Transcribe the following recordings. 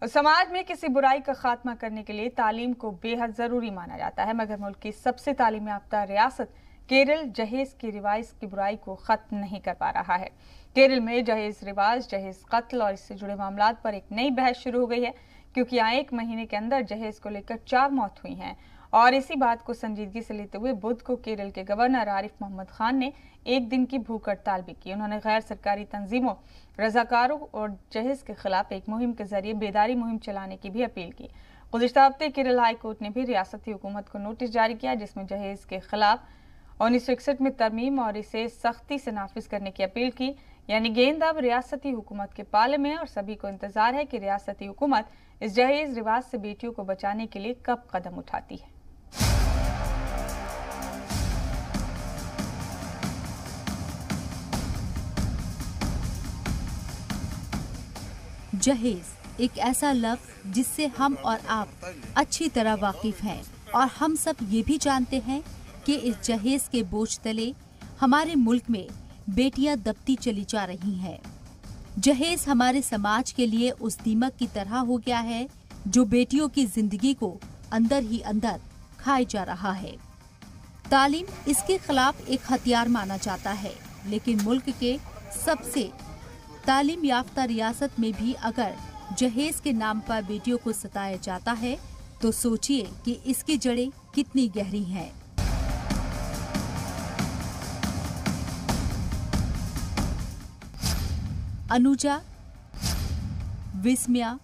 समाज में किसी बुराई का खात्मा करने के लिए तालीम को बेहद जरूरी माना जाता है, मगर मुल्क की सबसे तालीम याफ्ता रियासत केरल जहेज की रिवाज की बुराई को खत्म नहीं कर पा रहा है। केरल में जहेज रिवाज, जहेज कत्ल और इससे जुड़े मामलात पर एक नई बहस शुरू हो गई है, क्योंकि यहाँ 1 महीने के अंदर जहेज को लेकर 4 मौत हुई हैं। और इसी बात को संजीदगी से लेते हुए बुध को केरल के गवर्नर आरिफ मोहम्मद खान ने 1 दिन की भूख हड़ताल भी की। उन्होंने गैर सरकारी तंजीमों, रजाकारों और जहेज के खिलाफ एक मुहिम के जरिए बेदारी मुहिम चलाने की भी अपील की। गुज़िश्ता हफ्ते केरल हाई कोर्ट ने भी रियासती हुकूमत को नोटिस जारी किया, जिसमें जहेज के खिलाफ 1961 में तरमीम और इसे सख्ती से नाफिज करने की अपील की। यानी गेंद अब रियासती हुकूमत के पाले में है और सभी को इंतजार है कि रियासती हुकूमत इस जहेज रिवाज से बेटियों को बचाने के लिए कब कदम उठाती है। जहेज एक ऐसा लफ्ज जिससे हम और आप अच्छी तरह वाकिफ हैं और हम सब ये भी जानते हैं कि इस जहेज के बोझ तले हमारे मुल्क में बेटियां दबती चली जा रही हैं। जहेज हमारे समाज के लिए उस दीमक की तरह हो गया है जो बेटियों की जिंदगी को अंदर ही अंदर खाए जा रहा है। तालीम इसके खिलाफ एक हथियार माना जाता है, लेकिन मुल्क के सबसे तालीम याफ्ता रियासत में भी अगर जहेज के नाम पर बेटियों को सताया जाता है तो सोचिए कि इसकी जड़ें कितनी गहरी हैं। अनुजा, विस्मया,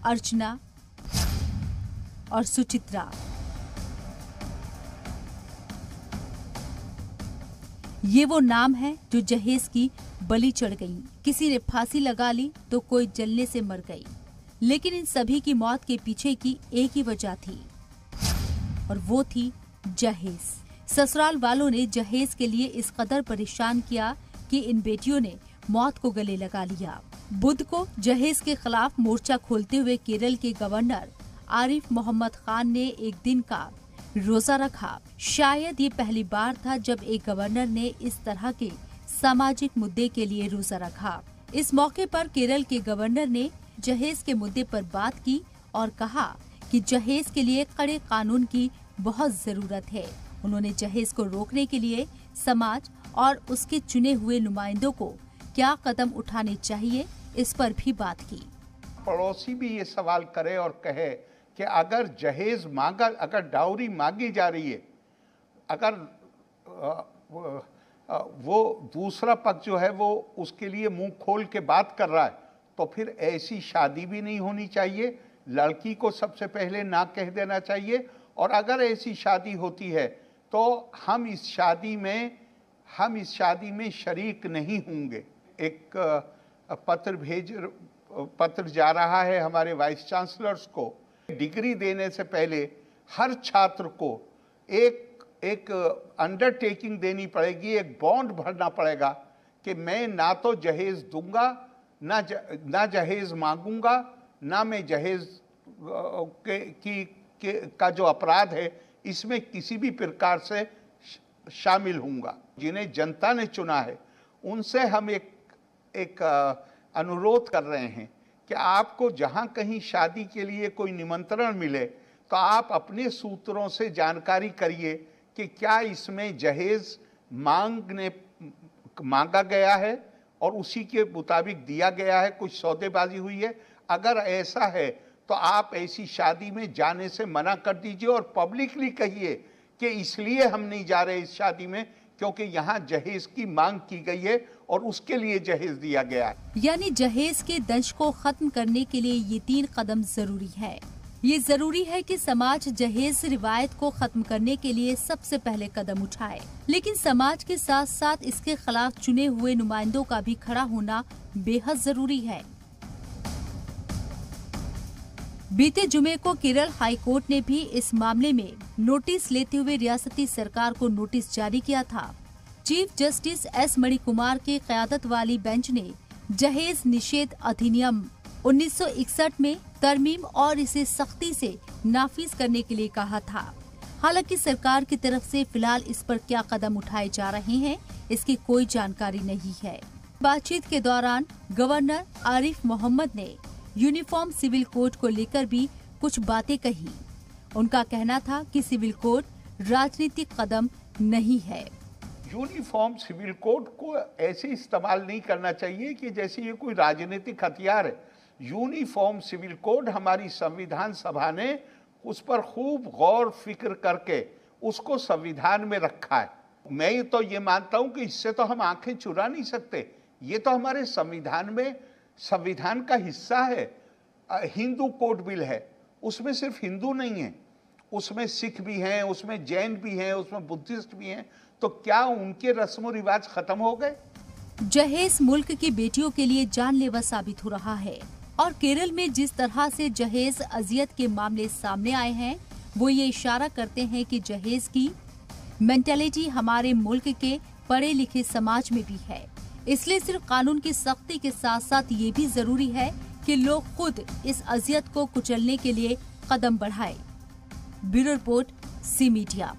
अर्चना और सुचित्रा, ये वो नाम है जो जहेज की बलि चढ़ गई। किसी ने फांसी लगा ली तो कोई जलने से मर गई, लेकिन इन सभी की मौत के पीछे की एक ही वजह थी और वो थी जहेज। ससुराल वालों ने जहेज के लिए इस कदर परेशान किया कि इन बेटियों ने मौत को गले लगा लिया। बुध को जहेज के खिलाफ मोर्चा खोलते हुए केरल के गवर्नर आरिफ मोहम्मद खान ने 1 दिन का रोजा रखा। शायद ये पहली बार था जब एक गवर्नर ने इस तरह के सामाजिक मुद्दे के लिए रोजा रखा। इस मौके पर केरल के गवर्नर ने जहेज के मुद्दे पर बात की और कहा कि जहेज के लिए कड़े कानून की बहुत जरूरत है। उन्होंने जहेज को रोकने के लिए समाज और उसके चुने हुए नुमाइंदों को क्या कदम उठाने चाहिए, इस पर भी बात की। पड़ोसी भी ये सवाल करे और कहे कि अगर जहेज मांगा, अगर डाउरी मांगी जा रही है, अगर वो दूसरा पक्ष जो है वो उसके लिए मुंह खोल के बात कर रहा है, तो फिर ऐसी शादी भी नहीं होनी चाहिए। लड़की को सबसे पहले ना कह देना चाहिए, और अगर ऐसी शादी होती है तो हम इस शादी में शरीक नहीं होंगे। एक पत्र जा रहा है हमारे वाइस चांसलर्स को। डिग्री देने से पहले हर छात्र को एक अंडरटेकिंग देनी पड़ेगी, एक बॉन्ड भरना पड़ेगा कि मैं ना तो जहेज दूंगा, ना जहेज मांगूंगा, ना मैं जहेज का जो अपराध है इसमें किसी भी प्रकार से शामिल होऊंगा। जिन्हें जनता ने चुना है उनसे हम एक अनुरोध कर रहे हैं कि आपको जहां कहीं शादी के लिए कोई निमंत्रण मिले तो आप अपने सूत्रों से जानकारी करिए कि क्या इसमें जहेज मांगा गया है और उसी के मुताबिक दिया गया है, कुछ सौदेबाजी हुई है। अगर ऐसा है तो आप ऐसी शादी में जाने से मना कर दीजिए और पब्लिकली कहिए कि इसलिए हम नहीं जा रहे इस शादी में क्योंकि यहाँ जहेज की मांग की गई है और उसके लिए जहेज दिया गया है। यानी जहेज के दंश को खत्म करने के लिए ये 3 कदम जरूरी है। ये जरूरी है कि समाज जहेज रिवायत को खत्म करने के लिए सबसे पहले कदम उठाए, लेकिन समाज के साथ साथ इसके खिलाफ चुने हुए नुमाइंदों का भी खड़ा होना बेहद जरूरी है। बीते जुमे को केरल हाई कोर्ट ने भी इस मामले में नोटिस लेते हुए रियासती सरकार को नोटिस जारी किया था। चीफ जस्टिस एस मणिकुमार की क़यादत वाली बेंच ने जहेज निषेध अधिनियम 1961 में तरमीम और इसे सख्ती से नाफिज करने के लिए कहा था। हालांकि सरकार की तरफ से फिलहाल इस पर क्या कदम उठाए जा रहे हैं, इसकी कोई जानकारी नहीं है। बातचीत के दौरान गवर्नर आरिफ मोहम्मद ने यूनिफॉर्म सिविल कोड को लेकर भी कुछ बातें कही। उनका कहना था कि सिविल कोड राजनीतिक कदम नहीं है। यूनिफॉर्म सिविल कोड को ऐसे इस्तेमाल नहीं करना चाहिए कि जैसे ये कोई राजनीतिक हथियार है। यूनिफॉर्म सिविल कोड हमारी संविधान सभा ने उस पर खूब गौर फिक्र करके उसको संविधान में रखा है। मैं तो ये मानता हूं कि इससे तो हम आंखें चुरा नहीं सकते। ये तो हमारे संविधान में संविधान का हिस्सा है। हिंदू कोड बिल है, उसमें सिर्फ हिंदू नहीं है, उसमें सिख भी हैं, उसमें जैन भी हैं, उसमें बुद्धिस्ट भी हैं। तो क्या उनके रस्म रिवाज खत्म हो गए? जहेज मुल्क की बेटियों के लिए जानलेवा साबित हो रहा है और केरल में जिस तरह से जहेज अजियत के मामले सामने आए हैं, वो ये इशारा करते हैं कि जहेज की मेंटालिटी हमारे मुल्क के पढ़े लिखे समाज में भी है। इसलिए सिर्फ कानून की सख्ती के साथ साथ ये भी जरूरी है कि लोग खुद इस अजियत को कुचलने के लिए कदम बढ़ाएं। Bureau report, C media.